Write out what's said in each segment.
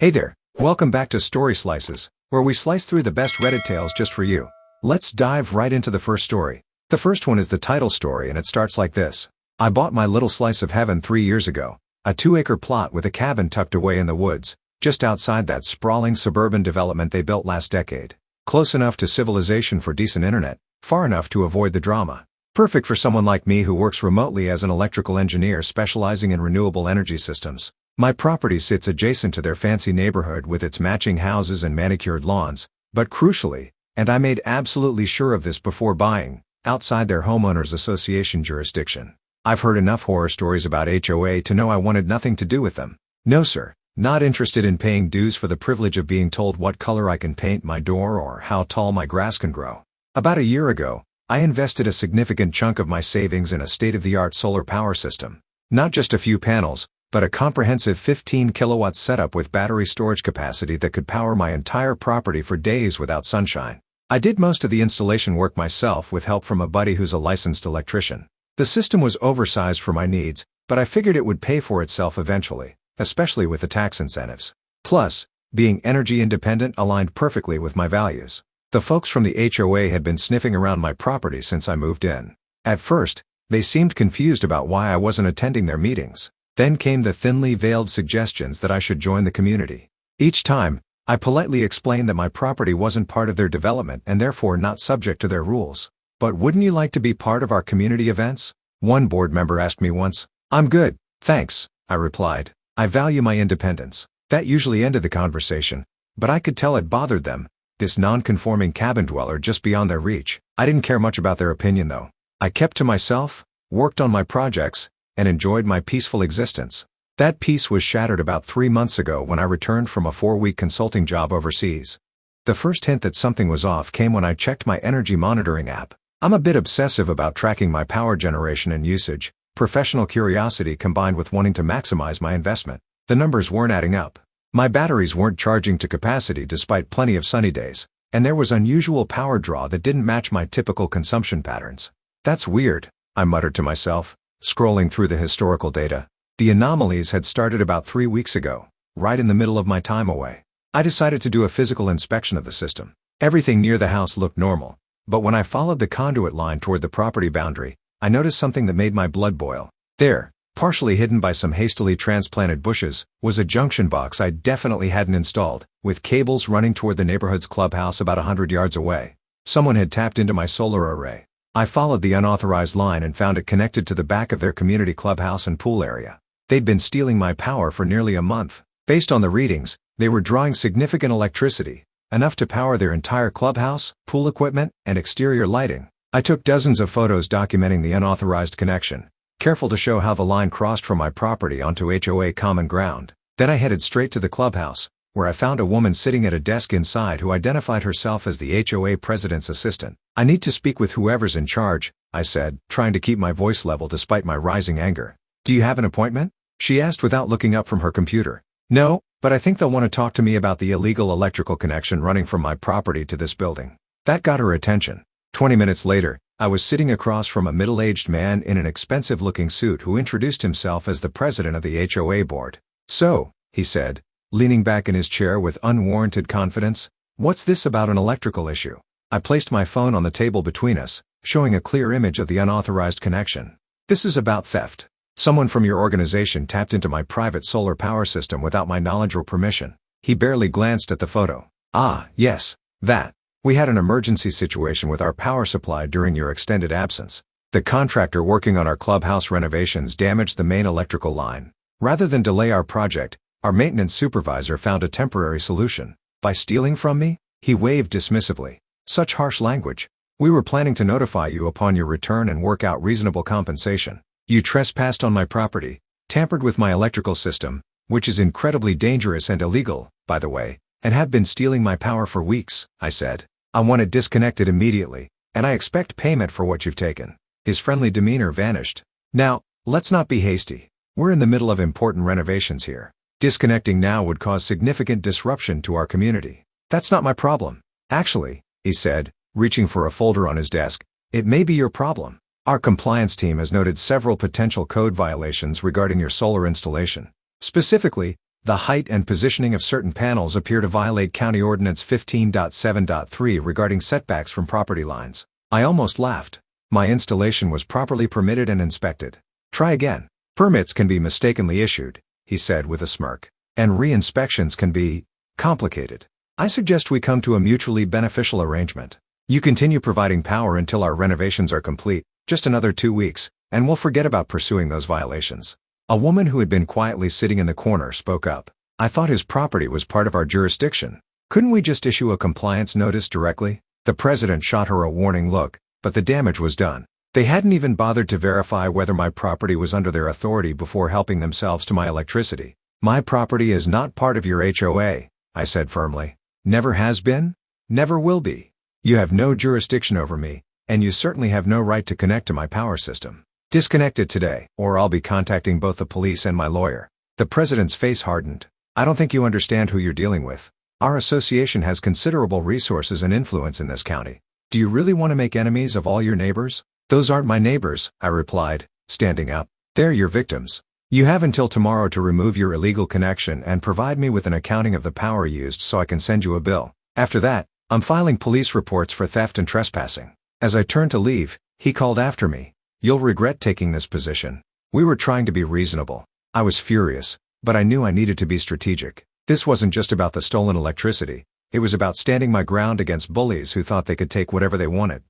Hey there, welcome back to Story Slices, where we slice through the best Reddit tales just for you. Let's dive right into the first story. The first one is the Tittle story, and it starts like this. I bought my little slice of heaven 3 years ago, a 2-acre plot with a cabin tucked away in the woods, just outside that sprawling suburban development they built last decade. Close enough to civilization for decent internet, far enough to avoid the drama. Perfect for someone like me who works remotely as an electrical engineer specializing in renewable energy systems. My property sits adjacent to their fancy neighborhood with its matching houses and manicured lawns, but crucially, and I made absolutely sure of this before buying, outside their homeowners association jurisdiction. I've heard enough horror stories about HOA to know I wanted nothing to do with them. No sir, not interested in paying dues for the privilege of being told what color I can paint my door or how tall my grass can grow. About a year ago, I invested a significant chunk of my savings in a state-of-the-art solar power system. Not just a few panels, but a comprehensive 15 kilowatt setup with battery storage capacity that could power my entire property for days without sunshine. I did most of the installation work myself with help from a buddy who's a licensed electrician. The system was oversized for my needs, but I figured it would pay for itself eventually, especially with the tax incentives. Plus, being energy independent aligned perfectly with my values. The folks from the HOA had been sniffing around my property since I moved in. At first, they seemed confused about why I wasn't attending their meetings. Then came the thinly veiled suggestions that I should join the community. Each time, I politely explained that my property wasn't part of their development and therefore not subject to their rules. But wouldn't you like to be part of our community events? One board member asked me once. I'm good, thanks, I replied. I value my independence. That usually ended the conversation, but I could tell it bothered them, this non-conforming cabin dweller just beyond their reach. I didn't care much about their opinion though. I kept to myself, worked on my projects, and enjoyed my peaceful existence. That peace was shattered about 3 months ago when I returned from a 4-week consulting job overseas. The first hint that something was off came when I checked my energy monitoring app. I'm a bit obsessive about tracking my power generation and usage, professional curiosity combined with wanting to maximize my investment. The numbers weren't adding up. My batteries weren't charging to capacity despite plenty of sunny days, and there was unusual power draw that didn't match my typical consumption patterns. That's weird, I muttered to myself, scrolling through the historical data. The anomalies had started about 3 weeks ago, right in the middle of my time away. I decided to do a physical inspection of the system. Everything near the house looked normal, but when I followed the conduit line toward the property boundary, I noticed something that made my blood boil. There, partially hidden by some hastily transplanted bushes, was a junction box I definitely hadn't installed, with cables running toward the neighborhood's clubhouse about 100 yards away. Someone had tapped into my solar array. I followed the unauthorized line and found it connected to the back of their community clubhouse and pool area. They'd been stealing my power for nearly a month. Based on the readings, they were drawing significant electricity, enough to power their entire clubhouse, pool equipment, and exterior lighting. I took dozens of photos documenting the unauthorized connection, careful to show how the line crossed from my property onto HOA common ground. Then I headed straight to the clubhouse, where I found a woman sitting at a desk inside who identified herself as the HOA president's assistant. I need to speak with whoever's in charge, I said, trying to keep my voice level despite my rising anger. Do you have an appointment? She asked without looking up from her computer. No, but I think they'll want to talk to me about the illegal electrical connection running from my property to this building. That got her attention. 20 minutes later, I was sitting across from a middle-aged man in an expensive-looking suit who introduced himself as the president of the HOA board. So, he said, leaning back in his chair with unwarranted confidence, what's this about an electrical issue? I placed my phone on the table between us, showing a clear image of the unauthorized connection. This is about theft. Someone from your organization tapped into my private solar power system without my knowledge or permission. He barely glanced at the photo. Ah, yes, that. We had an emergency situation with our power supply during your extended absence. The contractor working on our clubhouse renovations damaged the main electrical line. Rather than delay our project, our maintenance supervisor found a temporary solution. By stealing from me? He waved dismissively. Such harsh language. We were planning to notify you upon your return and work out reasonable compensation. You trespassed on my property, tampered with my electrical system, which is incredibly dangerous and illegal, by the way, and have been stealing my power for weeks, I said. I want it disconnected immediately, and I expect payment for what you've taken. His friendly demeanor vanished. Now, let's not be hasty. We're in the middle of important renovations here. Disconnecting now would cause significant disruption to our community. That's not my problem. Actually, he said, reaching for a folder on his desk, it may be your problem. Our compliance team has noted several potential code violations regarding your solar installation. Specifically, The height and positioning of certain panels appear to violate County Ordinance 15.7.3 regarding setbacks from property lines. I almost laughed. My installation was properly permitted and inspected. Try again. Permits can be mistakenly issued, he said with a smirk. And re-inspections can be complicated. I suggest we come to a mutually beneficial arrangement. You continue providing power until our renovations are complete, just another 2 weeks, and we'll forget about pursuing those violations. A woman who had been quietly sitting in the corner spoke up. I thought his property was part of our jurisdiction. Couldn't we just issue a compliance notice directly? The president shot her a warning look, but the damage was done. They hadn't even bothered to verify whether my property was under their authority before helping themselves to my electricity. My property is not part of your HOA, I said firmly. Never has been? Never will be. You have no jurisdiction over me, and you certainly have no right to connect to my power system. Disconnect it today, or I'll be contacting both the police and my lawyer. The president's face hardened. I don't think you understand who you're dealing with. Our association has considerable resources and influence in this county. Do you really want to make enemies of all your neighbors? Those aren't my neighbors, I replied, standing up. They're your victims. You have until tomorrow to remove your illegal connection and provide me with an accounting of the power used so I can send you a bill. After that, I'm filing police reports for theft and trespassing. As I turned to leave, he called after me. You'll regret taking this position. We were trying to be reasonable. I was furious, but I knew I needed to be strategic. This wasn't just about the stolen electricity. It was about standing my ground against bullies who thought they could take whatever they wanted.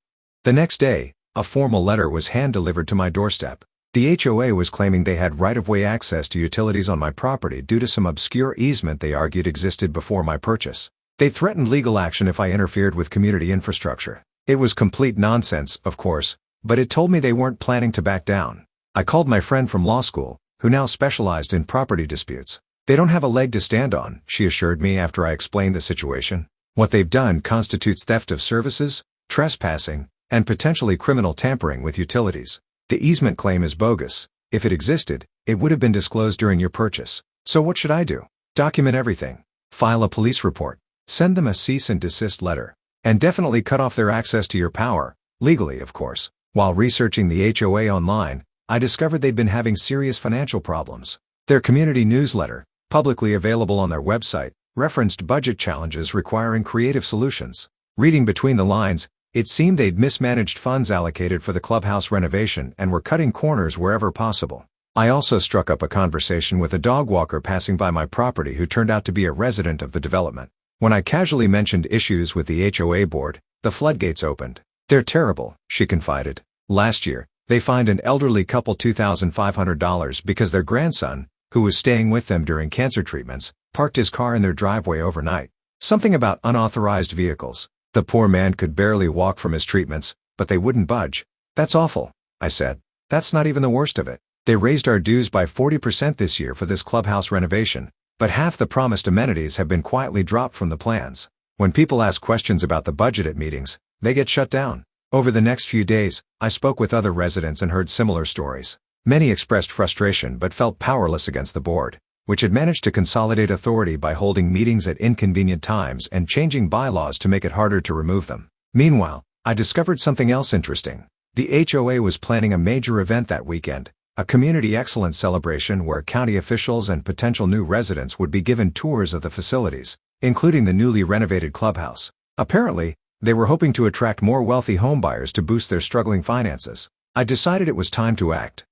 The next day, a formal letter was hand-delivered to my doorstep. The HOA was claiming they had right-of-way access to utilities on my property due to some obscure easement they argued existed before my purchase. They threatened legal action if I interfered with community infrastructure. It was complete nonsense, of course, but it told me they weren't planning to back down. I called my friend from law school, who now specialized in property disputes. They don't have a leg to stand on, she assured me after I explained the situation. What they've done constitutes theft of services, trespassing, and potentially criminal tampering with utilities. The easement claim is bogus. If it existed, it would have been disclosed during your purchase. So what should I do? Document everything. File a police report. Send them a cease and desist letter. And definitely cut off their access to your power, legally of course. While researching the HOA online, I discovered they'd been having serious financial problems. Their community newsletter, publicly available on their website, referenced budget challenges requiring creative solutions. Reading between the lines, it seemed they'd mismanaged funds allocated for the clubhouse renovation and were cutting corners wherever possible. I also struck up a conversation with a dog walker passing by my property who turned out to be a resident of the development. When I casually mentioned issues with the HOA board, the floodgates opened. They're terrible, she confided. Last year, they fined an elderly couple $2,500 because their grandson, who was staying with them during cancer treatments, parked his car in their driveway overnight. Something about unauthorized vehicles. The poor man could barely walk from his treatments, but they wouldn't budge. That's awful, I said. That's not even the worst of it. They raised our dues by 40% this year for this clubhouse renovation, but half the promised amenities have been quietly dropped from the plans. When people ask questions about the budget at meetings, they get shut down. Over the next few days, I spoke with other residents and heard similar stories. Many expressed frustration but felt powerless against the board, which had managed to consolidate authority by holding meetings at inconvenient times and changing bylaws to make it harder to remove them. Meanwhile, I discovered something else interesting. The HOA was planning a major event that weekend, a community excellence celebration where county officials and potential new residents would be given tours of the facilities, including the newly renovated clubhouse. Apparently, they were hoping to attract more wealthy homebuyers to boost their struggling finances. I decided it was time to act.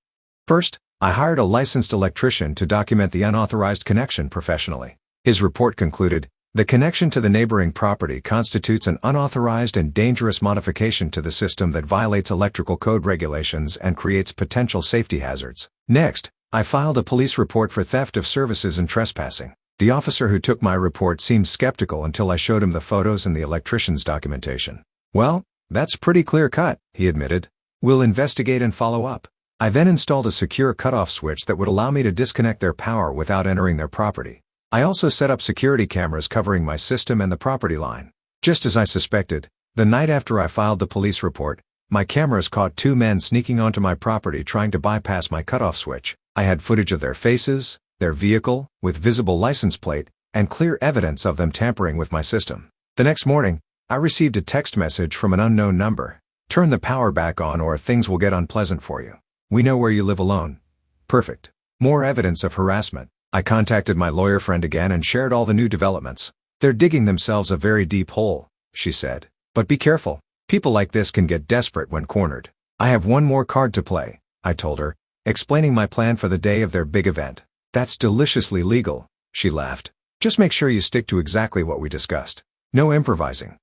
First, I hired a licensed electrician to document the unauthorized connection professionally. His report concluded, the connection to the neighboring property constitutes an unauthorized and dangerous modification to the system that violates electrical code regulations and creates potential safety hazards. Next, I filed a police report for theft of services and trespassing. The officer who took my report seemed skeptical until I showed him the photos and the electrician's documentation. Well, that's pretty clear-cut, he admitted. We'll investigate and follow up. I then installed a secure cutoff switch that would allow me to disconnect their power without entering their property. I also set up security cameras covering my system and the property line. Just as I suspected, the night after I filed the police report, my cameras caught two men sneaking onto my property trying to bypass my cutoff switch. I had footage of their faces, their vehicle, with visible license plate, and clear evidence of them tampering with my system. The next morning, I received a text message from an unknown number. Turn the power back on or things will get unpleasant for you. We know where you live alone. Perfect. More evidence of harassment. I contacted my lawyer friend again and shared all the new developments. They're digging themselves a very deep hole, she said. But be careful. People like this can get desperate when cornered. I have one more card to play, I told her, explaining my plan for the day of their big event. That's deliciously legal, she laughed. Just make sure you stick to exactly what we discussed. No improvising.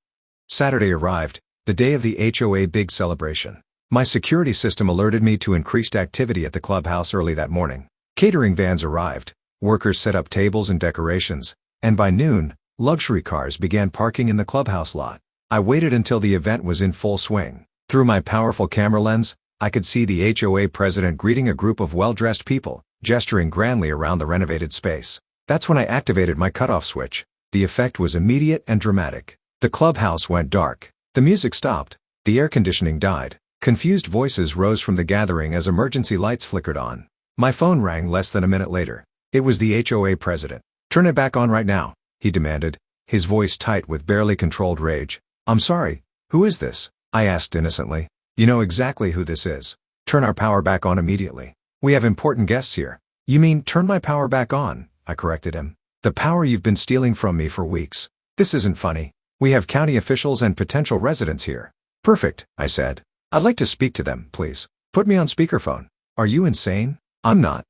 Saturday arrived, the day of the HOA big celebration. My security system alerted me to increased activity at the clubhouse early that morning. Catering vans arrived, workers set up tables and decorations, and by noon, luxury cars began parking in the clubhouse lot. I waited until the event was in full swing. Through my powerful camera lens, I could see the HOA president greeting a group of well-dressed people, gesturing grandly around the renovated space. That's when I activated my cutoff switch. The effect was immediate and dramatic. The clubhouse went dark. The music stopped. The air conditioning died. Confused voices rose from the gathering as emergency lights flickered on. My phone rang less than a minute later. It was the HOA president. "Turn it back on right now," he demanded, his voice tight with barely controlled rage. "I'm sorry, who is this?" I asked innocently. "You know exactly who this is. Turn our power back on immediately. We have important guests here." "You mean turn my power back on?" I corrected him. "The power you've been stealing from me for weeks. This isn't funny. We have county officials and potential residents here." "Perfect," I said. "I'd like to speak to them, please. Put me on speakerphone." "Are you insane?" "I'm not.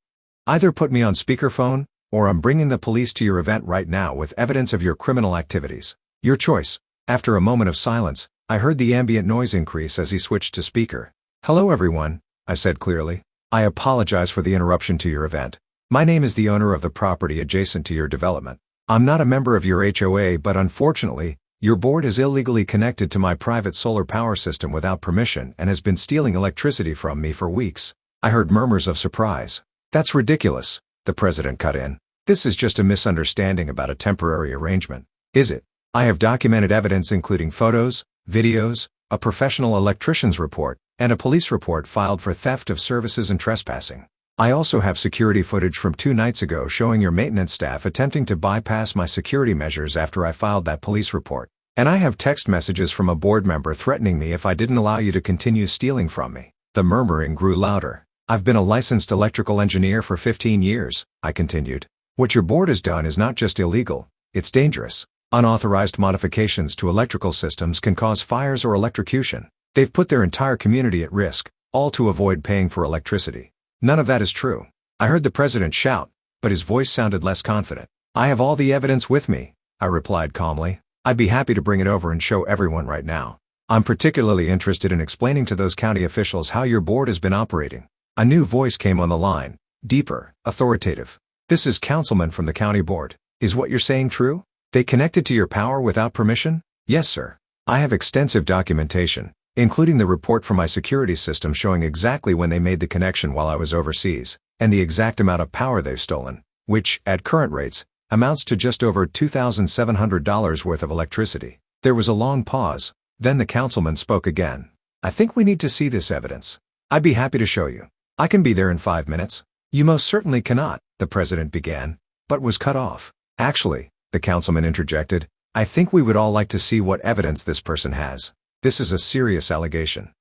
Either put me on speakerphone, or I'm bringing the police to your event right now with evidence of your criminal activities. Your choice." After a moment of silence, I heard the ambient noise increase as he switched to speaker. "Hello everyone," I said clearly. "I apologize for the interruption to your event. My name is the owner of the property adjacent to your development. I'm not a member of your HOA, but unfortunately, your board is illegally connected to my private solar power system without permission and has been stealing electricity from me for weeks." I heard murmurs of surprise. "That's ridiculous," the president cut in. "This is just a misunderstanding about a temporary arrangement." "Is it?" "I have documented evidence including photos, videos, a professional electrician's report, and a police report filed for theft of services and trespassing. I also have security footage from 2 nights ago showing your maintenance staff attempting to bypass my security measures after I filed that police report. And I have text messages from a board member threatening me if I didn't allow you to continue stealing from me." The murmuring grew louder. "I've been a licensed electrical engineer for 15 years, I continued. "What your board has done is not just illegal, it's dangerous. Unauthorized modifications to electrical systems can cause fires or electrocution. They've put their entire community at risk, all to avoid paying for electricity." "None of that is true," I heard the president shout, but his voice sounded less confident. "I have all the evidence with me," I replied calmly. "I'd be happy to bring it over and show everyone right now. I'm particularly interested in explaining to those county officials how your board has been operating." A new voice came on the line, deeper, authoritative. "This is Councilman from the county board. Is what you're saying true? They connected to your power without permission?" "Yes, sir. I have extensive documentation, including the report from my security system showing exactly when they made the connection while I was overseas, and the exact amount of power they've stolen, which, at current rates, amounts to just over $2,700 worth of electricity." There was a long pause, then the councilman spoke again. "I think we need to see this evidence. I'd be happy to show you. I can be there in 5 minutes." "You most certainly cannot," the president began, but was cut off. "Actually," the councilman interjected, "I think we would all like to see what evidence this person has. This is a serious allegation."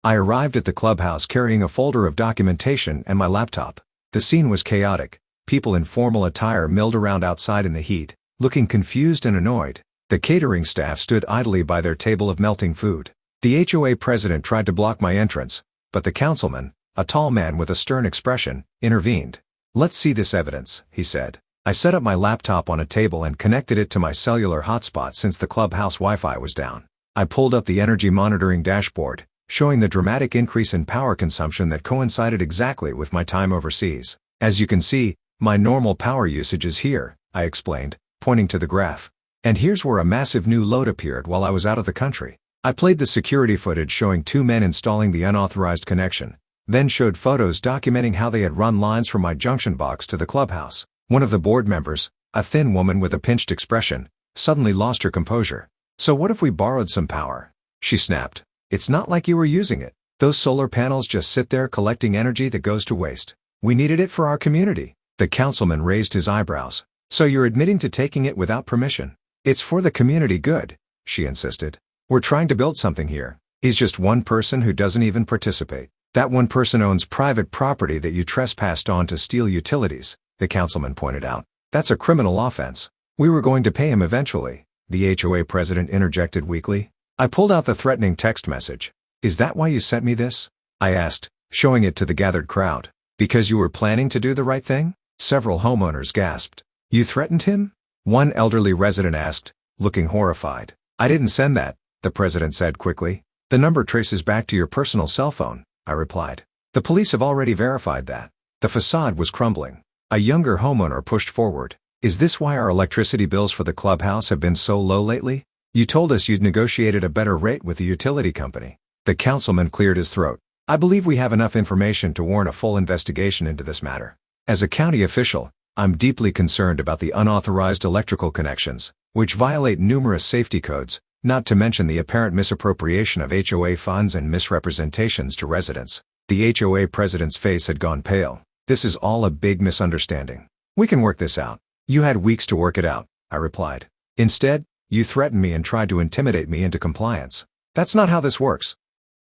I arrived at the clubhouse carrying a folder of documentation and my laptop. The scene was chaotic. People in formal attire milled around outside in the heat, looking confused and annoyed. The catering staff stood idly by their table of melting food. The HOA president tried to block my entrance, but the councilman, a tall man with a stern expression, intervened. "Let's see this evidence," he said. I set up my laptop on a table and connected it to my cellular hotspot since the clubhouse Wi-Fi was down. I pulled up the energy monitoring dashboard, showing the dramatic increase in power consumption that coincided exactly with my time overseas. "As you can see, my normal power usage is here," I explained, pointing to the graph. "And here's where a massive new load appeared while I was out of the country." I played the security footage showing 2 men installing the unauthorized connection, then showed photos documenting how they had run lines from my junction box to the clubhouse. One of the board members, a thin woman with a pinched expression, suddenly lost her composure. "So what if we borrowed some power?" she snapped. "It's not like you were using it. Those solar panels just sit there collecting energy that goes to waste. We needed it for our community." The councilman raised his eyebrows. "So you're admitting to taking it without permission?" "It's for the community good," she insisted. "We're trying to build something here." "He's just one person who doesn't even participate. That one person owns private property that you trespassed on to steal utilities," the councilman pointed out. That's a criminal offense. We were going to pay him eventually, the HOA president interjected weakly. I pulled out the threatening text message. Is that why you sent me this? I asked, showing it to the gathered crowd. Because you were planning to do the right thing? Several homeowners gasped. You threatened him? One elderly resident asked, looking horrified. I didn't send that, the president said quickly. The number traces back to your personal cell phone, I replied. The police have already verified that. The facade was crumbling. A younger homeowner pushed forward. Is this why our electricity bills for the clubhouse have been so low lately? You told us you'd negotiated a better rate with the utility company. The councilman cleared his throat. I believe we have enough information to warrant a full investigation into this matter. As a county official, I'm deeply concerned about the unauthorized electrical connections, which violate numerous safety codes, not to mention the apparent misappropriation of HOA funds and misrepresentations to residents. The HOA president's face had gone pale. This is all a big misunderstanding. We can work this out. You had weeks to work it out, I replied. Instead, you threatened me and tried to intimidate me into compliance. That's not how this works.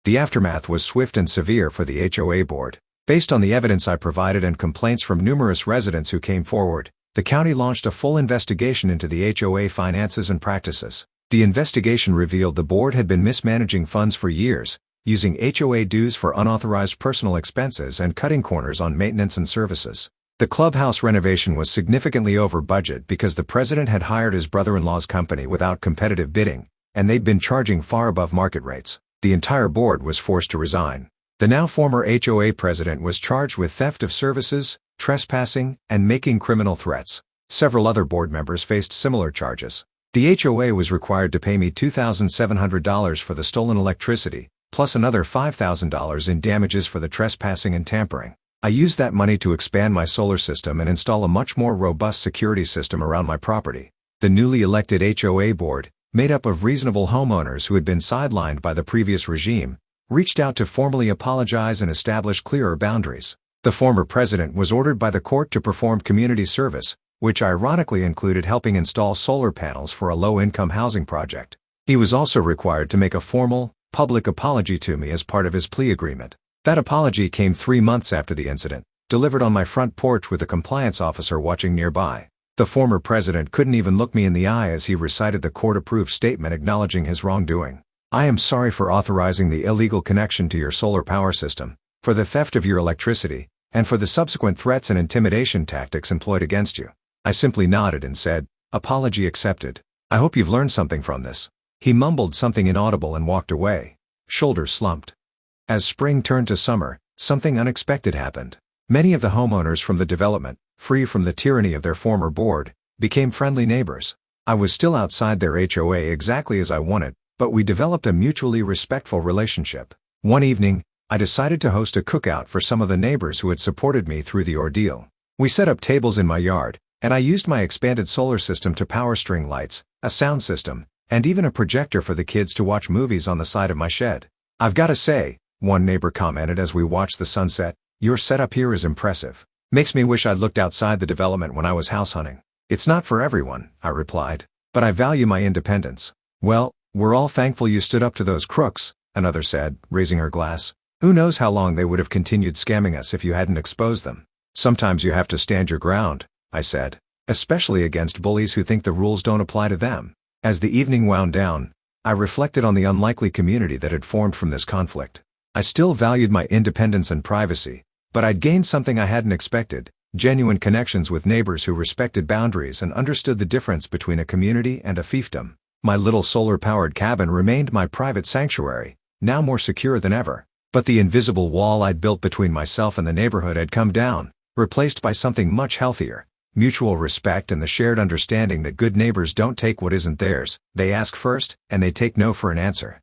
The aftermath was swift and severe for the HOA board. Based on the evidence I provided and complaints from numerous residents who came forward, the county launched a full investigation into the HOA finances and practices. The investigation revealed the board had been mismanaging funds for years, using HOA dues for unauthorized personal expenses and cutting corners on maintenance and services. The clubhouse renovation was significantly over budget because the president had hired his brother-in-law's company without competitive bidding, and they'd been charging far above market rates. The entire board was forced to resign. The now former HOA president was charged with theft of services, trespassing, and making criminal threats. Several other board members faced similar charges. The HOA was required to pay me $2,700 for the stolen electricity, plus another $5,000 in damages for the trespassing and tampering. I used that money to expand my solar system and install a much more robust security system around my property. The newly elected HOA board, made up of reasonable homeowners who had been sidelined by the previous regime, reached out to formally apologize and establish clearer boundaries. The former president was ordered by the court to perform community service, which ironically included helping install solar panels for a low-income housing project. He was also required to make a formal, public apology to me as part of his plea agreement. That apology came 3 months after the incident, delivered on my front porch with a compliance officer watching nearby. The former president couldn't even look me in the eye as he recited the court-approved statement acknowledging his wrongdoing. I am sorry for authorizing the illegal connection to your solar power system, for the theft of your electricity, and for the subsequent threats and intimidation tactics employed against you. I simply nodded and said, apology accepted. I hope you've learned something from this. He mumbled something inaudible and walked away. Shoulders slumped. As spring turned to summer, something unexpected happened. Many of the homeowners from the development, free from the tyranny of their former board, became friendly neighbors. I was still outside their HOA exactly as I wanted, but we developed a mutually respectful relationship. One evening, I decided to host a cookout for some of the neighbors who had supported me through the ordeal. We set up tables in my yard, and I used my expanded solar system to power string lights, a sound system, and even a projector for the kids to watch movies on the side of my shed. I've got to say, one neighbor commented as we watched the sunset, your setup here is impressive. Makes me wish I'd looked outside the development when I was house hunting. It's not for everyone, I replied, but I value my independence. Well, we're all thankful you stood up to those crooks, another said, raising her glass. Who knows how long they would have continued scamming us if you hadn't exposed them. Sometimes you have to stand your ground, I said, especially against bullies who think the rules don't apply to them. As the evening wound down, I reflected on the unlikely community that had formed from this conflict. I still valued my independence and privacy, but I'd gained something I hadn't expected, genuine connections with neighbors who respected boundaries and understood the difference between a community and a fiefdom. My little solar-powered cabin remained my private sanctuary, now more secure than ever. But the invisible wall I'd built between myself and the neighborhood had come down, replaced by something much healthier, mutual respect and the shared understanding that good neighbors don't take what isn't theirs, they ask first, and they take no for an answer.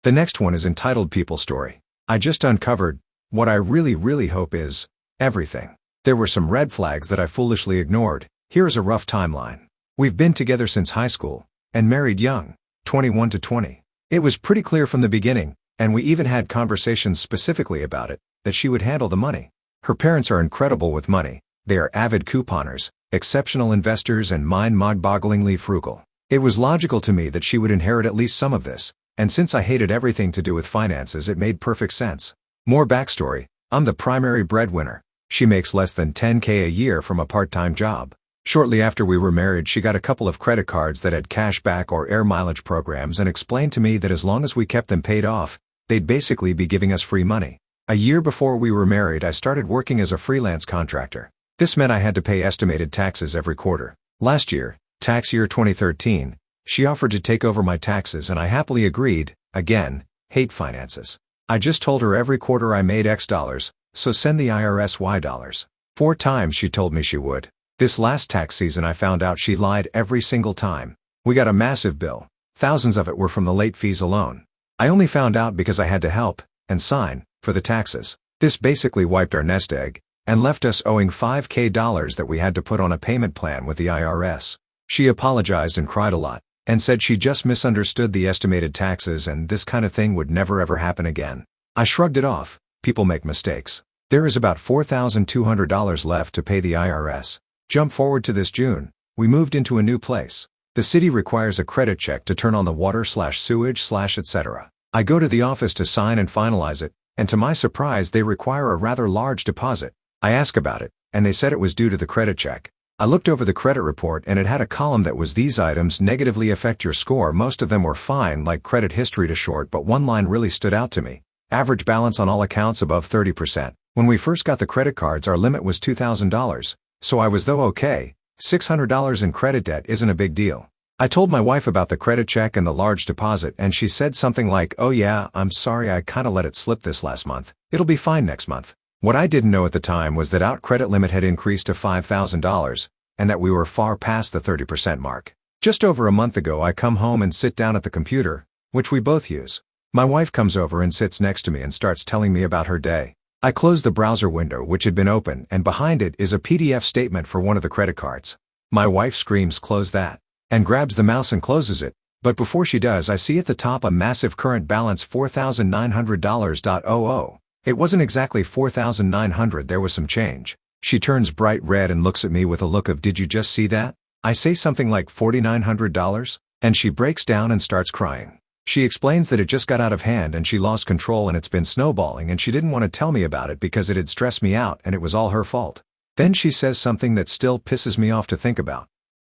The next one is entitled People Story. I just uncovered what I really hope is everything. There were some red flags that I foolishly ignored. Here's a rough timeline. We've been together since high school, and married young, 21 to 20. It was pretty clear from the beginning, and we even had conversations specifically about it, that she would handle the money. Her parents are incredible with money. They are avid couponers, exceptional investors and mind-bogglingly frugal. It was logical to me that she would inherit at least some of this, and since I hated everything to do with finances, it made perfect sense. More backstory, I'm the primary breadwinner. She makes less than $10K a year from a part-time job. Shortly after we were married, she got a couple of credit cards that had cashback or air mileage programs and explained to me that as long as we kept them paid off, they'd basically be giving us free money. A year before we were married, I started working as a freelance contractor. This meant I had to pay estimated taxes every quarter. Last year, tax year 2013, she offered to take over my taxes and I happily agreed. Again, hate finances. I just told her every quarter I made X dollars, so send the IRS Y dollars. 4 times she told me she would. This last tax season I found out she lied every single time. We got a massive bill. Thousands of it were from the late fees alone. I only found out because I had to help and sign for the taxes. This basically wiped our nest egg and left us owing $5K that we had to put on a payment plan with the IRS. She apologized and cried a lot and said she just misunderstood the estimated taxes and this kind of thing would never ever happen again. I shrugged it off. People make mistakes. There is about $4,200 left to pay the IRS. Jump forward to this June. We moved into a new place. The city requires a credit check to turn on the water/sewage/ etc. I go to the office to sign and finalize it, and to my surprise they require a rather large deposit. I asked about it, and they said it was due to the credit check. I looked over the credit report and it had a column that was these items negatively affect your score. Most of them were fine, like credit history to short, but one line really stood out to me. Average balance on all accounts above 30%. When we first got the credit cards our limit was $2,000. So I was though okay. $600 in credit debt isn't a big deal. I told my wife about the credit check and the large deposit and she said something like, "Oh yeah, I'm sorry, I kinda let it slip this last month. It'll be fine next month." What I didn't know at the time was that our credit limit had increased to $5,000 and that we were far past the 30% mark. Just over a month ago I come home and sit down at the computer, which we both use. My wife comes over and sits next to me and starts telling me about her day. I close the browser window which had been open and behind it is a PDF statement for one of the credit cards. My wife screams, "Close that," and grabs the mouse and closes it, but before she does I see at the top a massive current balance $4,900.00. It wasn't exactly $4,900, there was some change. She turns bright red and looks at me with a look of, "Did you just see that?" I say something like $4,900, and she breaks down and starts crying. She explains that it just got out of hand and she lost control and it's been snowballing and she didn't want to tell me about it because it had stressed me out and it was all her fault. Then she says something that still pisses me off to think about.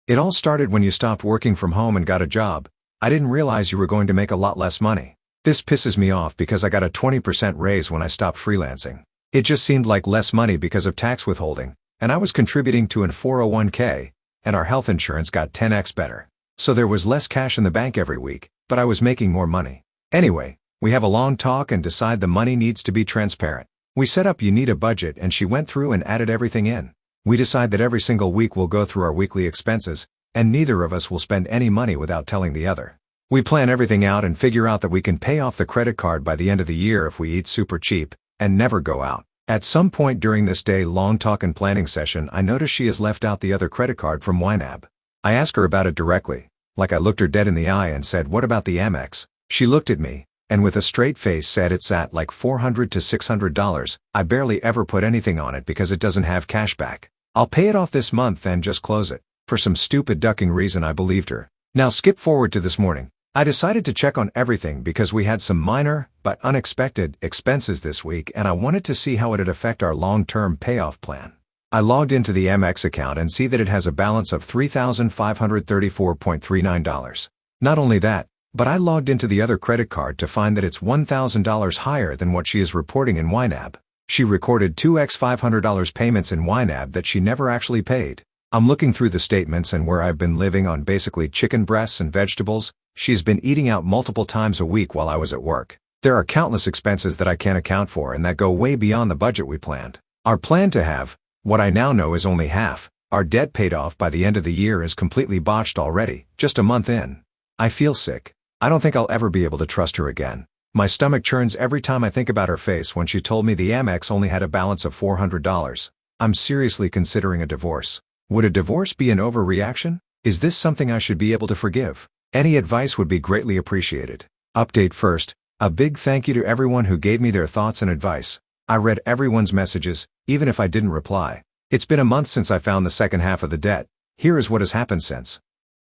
"It all started when you stopped working from home and got a job. I didn't realize you were going to make a lot less money." This pisses me off because I got a 20% raise when I stopped freelancing. It just seemed like less money because of tax withholding, and I was contributing to an 401k, and our health insurance got 10x better. So there was less cash in the bank every week, but I was making more money. Anyway, we have a long talk and decide the money needs to be transparent. We set up you need a budget and she went through and added everything in. We decide that every single week we'll go through our weekly expenses, and neither of us will spend any money without telling the other. We plan everything out and figure out that we can pay off the credit card by the end of the year if we eat super cheap and never go out. At some point during this day-long talk and planning session, I notice she has left out the other credit card from YNAB. I ask her about it directly, like I looked her dead in the eye and said, "What about the Amex?" She looked at me, and with a straight face said it's at like $400 to $600. I barely ever put anything on it because it doesn't have cash back. I'll pay it off this month and just close it. For some stupid ducking reason I believed her. Now skip forward to this morning. I decided to check on everything because we had some minor, but unexpected, expenses this week and I wanted to see how it'd affect our long-term payoff plan. I logged into the Amex account and see that it has a balance of $3,534.39. Not only that, but I logged into the other credit card to find that it's $1,000 higher than what she is reporting in YNAB. She recorded 2x $500 payments in YNAB that she never actually paid. I'm looking through the statements and where I've been living on basically chicken breasts and vegetables, she's been eating out multiple times a week while I was at work. There are countless expenses that I can't account for and that go way beyond the budget we planned. Our plan to have, what I now know is only half, our debt paid off by the end of the year is completely botched already, just a month in. I feel sick. I don't think I'll ever be able to trust her again. My stomach churns every time I think about her face when she told me the Amex only had a balance of $400. I'm seriously considering a divorce. Would a divorce be an overreaction? Is this something I should be able to forgive? Any advice would be greatly appreciated. Update first, a big thank you to everyone who gave me their thoughts and advice. I read everyone's messages, even if I didn't reply. It's been a month since I found the second half of the debt. Here is what has happened since.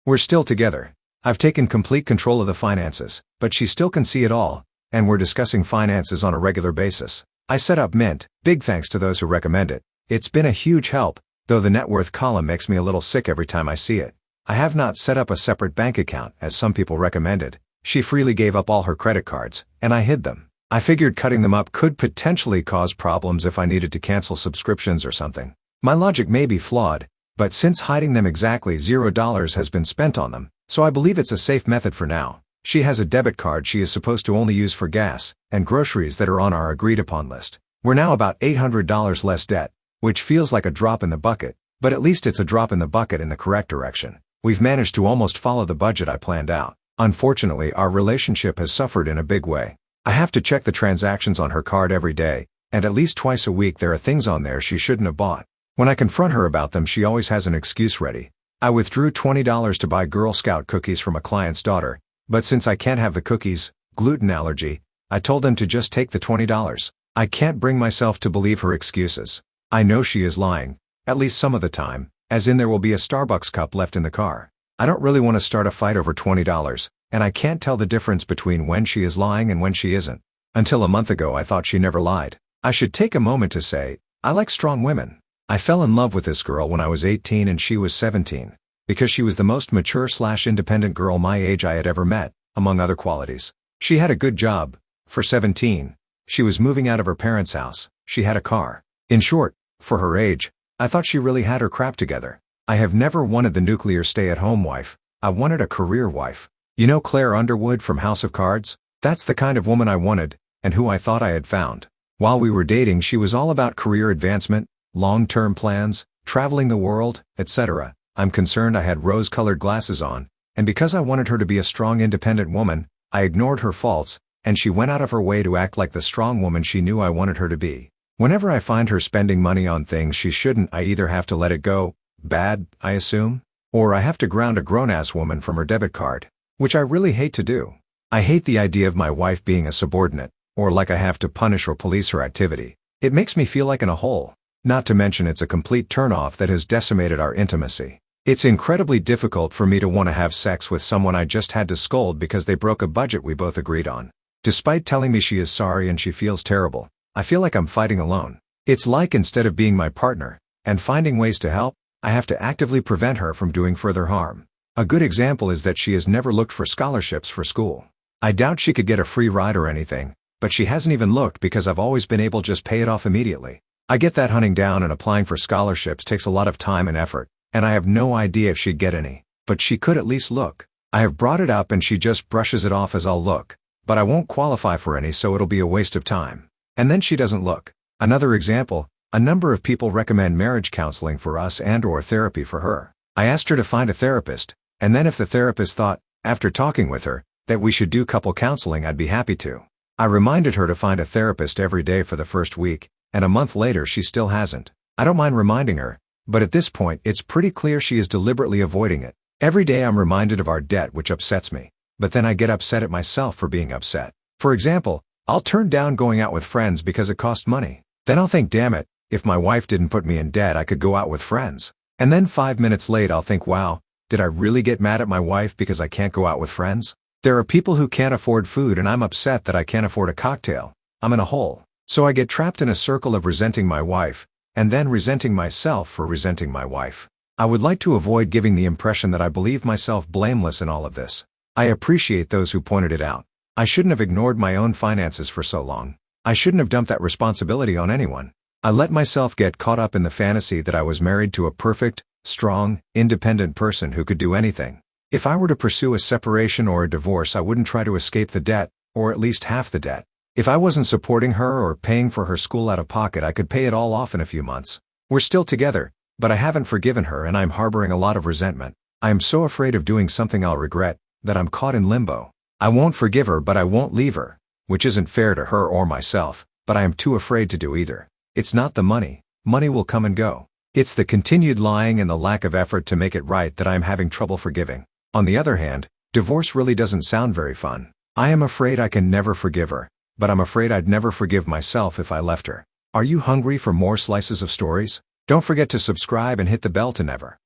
We're still together. I've taken complete control of the finances, but she still can see it all, and we're discussing finances on a regular basis. I set up Mint, big thanks to those who recommend it. It's been a huge help, though the net worth column makes me a little sick every time I see it. I have not set up a separate bank account, as some people recommended. She freely gave up all her credit cards, and I hid them. I figured cutting them up could potentially cause problems if I needed to cancel subscriptions or something. My logic may be flawed, but since hiding them exactly $0 has been spent on them, so I believe it's a safe method for now. She has a debit card she is supposed to only use for gas and groceries that are on our agreed-upon list. We're now about $800 less debt, which feels like a drop in the bucket, but at least it's a drop in the bucket in the correct direction. We've managed to almost follow the budget I planned out. Unfortunately, our relationship has suffered in a big way. I have to check the transactions on her card every day, and at least twice a week there are things on there she shouldn't have bought. When I confront her about them, she always has an excuse ready. I withdrew $20 to buy Girl Scout cookies from a client's daughter, but since I can't have the cookies, gluten allergy, I told them to just take the $20. I can't bring myself to believe her excuses. I know she is lying, at least some of the time, as in there will be a Starbucks cup left in the car. I don't really want to start a fight over $20, and I can't tell the difference between when she is lying and when she isn't. Until a month ago I thought she never lied. I should take a moment to say, I like strong women. I fell in love with this girl when I was 18 and she was 17, because she was the most mature/independent girl my age I had ever met, among other qualities. She had a good job. For 17, she was moving out of her parents' house. She had a car. In short, for her age, I thought she really had her crap together. I have never wanted the nuclear stay-at-home wife. I wanted a career wife. You know Claire Underwood from House of Cards? That's the kind of woman I wanted, and who I thought I had found. While we were dating, she was all about career advancement, long-term plans, traveling the world, etc. I'm concerned I had rose-colored glasses on, and because I wanted her to be a strong independent woman, I ignored her faults, and she went out of her way to act like the strong woman she knew I wanted her to be. Whenever I find her spending money on things she shouldn't, I either have to let it go, bad, I assume, or I have to ground a grown-ass woman from her debit card, which I really hate to do. I hate the idea of my wife being a subordinate, or like I have to punish or police her activity. It makes me feel like in a hole. Not to mention it's a complete turn-off that has decimated our intimacy. It's incredibly difficult for me to want to have sex with someone I just had to scold because they broke a budget we both agreed on. Despite telling me she is sorry and she feels terrible, I feel like I'm fighting alone. It's like instead of being my partner and finding ways to help, I have to actively prevent her from doing further harm. A good example is that she has never looked for scholarships for school. I doubt she could get a free ride or anything, but she hasn't even looked because I've always been able to just pay it off immediately. I get that hunting down and applying for scholarships takes a lot of time and effort, and I have no idea if she'd get any, but she could at least look. I have brought it up and she just brushes it off as I'll look, but I won't qualify for any, so it'll be a waste of time. And then she doesn't look. Another example, a number of people recommend marriage counseling for us and/or therapy for her. I asked her to find a therapist, and then if the therapist thought, after talking with her, that we should do couple counseling, I'd be happy to. I reminded her to find a therapist every day for the first week, and a month later she still hasn't. I don't mind reminding her, but at this point it's pretty clear she is deliberately avoiding it. Every day I'm reminded of our debt, which upsets me, but then I get upset at myself for being upset. For example, I'll turn down going out with friends because it cost money. Then I'll think, damn it, if my wife didn't put me in debt I could go out with friends. And then 5 minutes late I'll think, wow, did I really get mad at my wife because I can't go out with friends? There are people who can't afford food and I'm upset that I can't afford a cocktail. I'm in a hole. So I get trapped in a circle of resenting my wife, and then resenting myself for resenting my wife. I would like to avoid giving the impression that I believe myself blameless in all of this. I appreciate those who pointed it out. I shouldn't have ignored my own finances for so long. I shouldn't have dumped that responsibility on anyone. I let myself get caught up in the fantasy that I was married to a perfect, strong, independent person who could do anything. If I were to pursue a separation or a divorce, I wouldn't try to escape the debt, or at least half the debt. If I wasn't supporting her or paying for her school out of pocket, I could pay it all off in a few months. We're still together, but I haven't forgiven her and I'm harboring a lot of resentment. I am so afraid of doing something I'll regret, that I'm caught in limbo. I won't forgive her, but I won't leave her, which isn't fair to her or myself, but I am too afraid to do either. It's not the money. Money will come and go. It's the continued lying and the lack of effort to make it right that I am having trouble forgiving. On the other hand, divorce really doesn't sound very fun. I am afraid I can never forgive her, but I'm afraid I'd never forgive myself if I left her. Are you hungry for more slices of stories? Don't forget to subscribe and hit the bell to never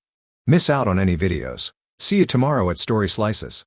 miss out on any videos. See you tomorrow at Story Slices.